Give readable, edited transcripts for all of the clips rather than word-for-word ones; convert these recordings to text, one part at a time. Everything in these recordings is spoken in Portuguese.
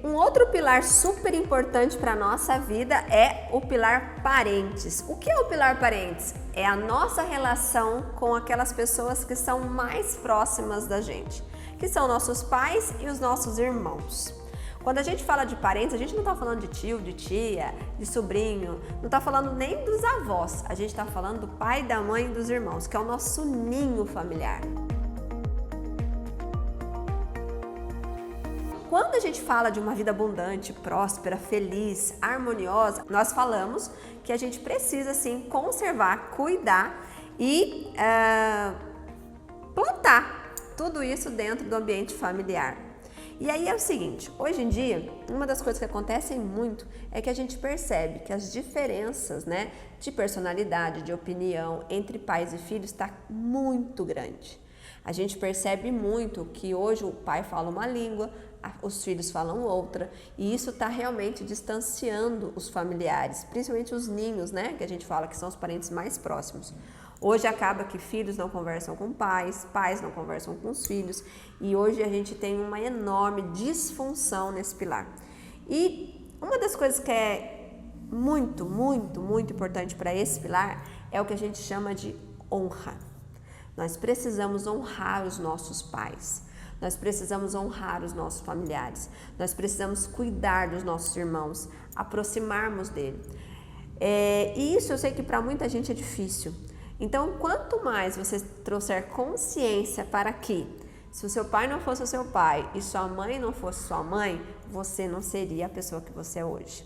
Um outro pilar super importante para a nossa vida é o pilar parentes. O que é o pilar parentes? É a nossa relação com aquelas pessoas que são mais próximas da gente, que são nossos pais e os nossos irmãos. Quando a gente fala de parentes, a gente não está falando de tio, de tia, de sobrinho, não está falando nem dos avós, a gente está falando do pai, da mãe e dos irmãos, que é o nosso ninho familiar. Quando a gente fala de uma vida abundante, próspera, feliz, harmoniosa, nós falamos que a gente precisa sim conservar, cuidar e plantar tudo isso dentro do ambiente familiar. E aí é o seguinte, hoje em dia, uma das coisas que acontecem muito é que a gente percebe que as diferenças, de personalidade, de opinião entre pais e filhos está muito grande. A gente percebe muito que hoje o pai fala uma língua, os filhos falam outra, e isso está realmente distanciando os familiares, principalmente os ninhos, que a gente fala que são os parentes mais próximos. Hoje acaba que filhos não conversam com pais, pais não conversam com os filhos, e hoje a gente tem uma enorme disfunção nesse pilar. E uma das coisas que é muito, muito, muito importante para esse pilar é o que a gente chama de honra. Nós precisamos honrar os nossos pais, nós precisamos honrar os nossos familiares, nós precisamos cuidar dos nossos irmãos, aproximarmos dele. E isso eu sei que para muita gente é difícil. Então, quanto mais você trouxer consciência para que, se o seu pai não fosse o seu pai e sua mãe não fosse sua mãe, você não seria a pessoa que você é hoje.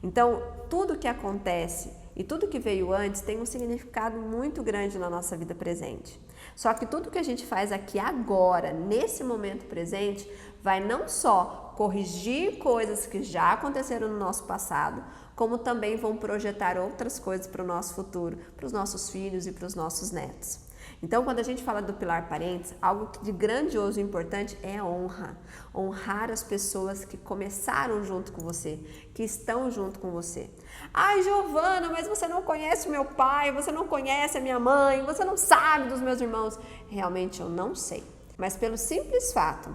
Então, tudo que acontece e tudo que veio antes tem um significado muito grande na nossa vida presente. Só que tudo que a gente faz aqui agora, nesse momento presente, vai não só corrigir coisas que já aconteceram no nosso passado, como também vão projetar outras coisas para o nosso futuro, para os nossos filhos e para os nossos netos. Então, quando a gente fala do pilar parentes, algo de grandioso e importante é a honra. Honrar as pessoas que começaram junto com você, que estão junto com você. Ai, Giovana, mas você não conhece meu pai, você não conhece a minha mãe, você não sabe dos meus irmãos. Realmente eu não sei. Mas pelo simples fato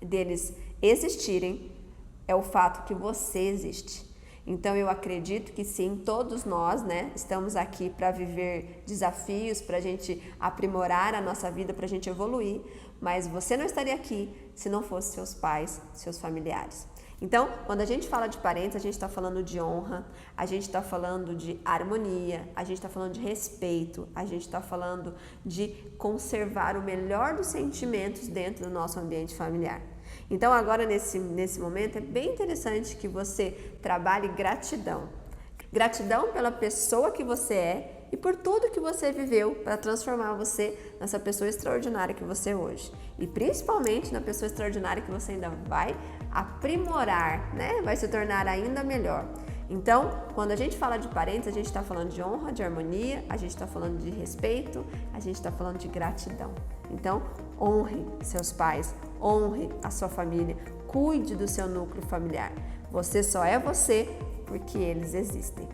deles existirem, é o fato que você existe. Então eu acredito que sim, todos nós, estamos aqui para viver desafios, para a gente aprimorar a nossa vida, para a gente evoluir, mas você não estaria aqui se não fosse seus pais, seus familiares. Então, quando a gente fala de parentes, a gente está falando de honra, a gente está falando de harmonia, a gente está falando de respeito, a gente está falando de conservar o melhor dos sentimentos dentro do nosso ambiente familiar. Então agora nesse momento é bem interessante que você trabalhe gratidão. Gratidão pela pessoa que você é e por tudo que você viveu para transformar você nessa pessoa extraordinária que você é hoje. E principalmente na pessoa extraordinária que você ainda vai aprimorar, vai se tornar ainda melhor. Então, quando a gente fala de parentes, a gente está falando de honra, de harmonia, a gente está falando de respeito, a gente está falando de gratidão. Então, honre seus pais, honre a sua família, cuide do seu núcleo familiar. Você só é você porque eles existem.